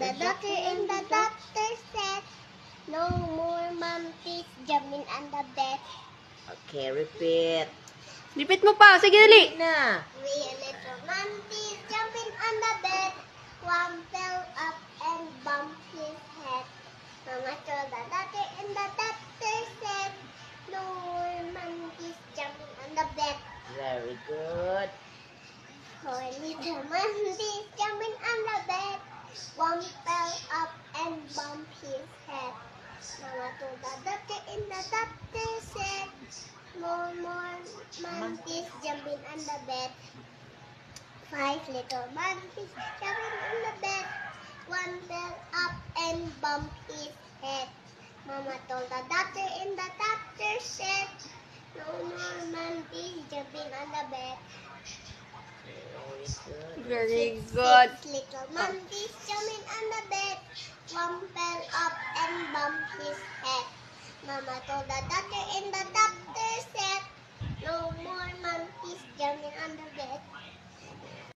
the doctor and the doctor said, no more monkeys jumping on the bed. Okay, repeat. Repeat mo pa. Sige, dali. Na. Three little monkeys jumping on the bed. One fell up and bumped his head. Mama told the doctor and the doctor said, no more monkeys jumping on the bed. Very good. Four little monkeys jumping on the bed. One fell up and bumped his head. Mama told the doctor and the doctor said, no more monkeys jumping on the bed. Five little monkeys jumping on the bed. One fell up and bumped his head. Mama told the doctor and the doctor said, no more monkeys jumping on the bed. Very good. Very good. Six little monkeys jumping on the bed. One fell up and bumped his head. Mama told the doctor and the doctor said, no more monkeys jumping on the bed.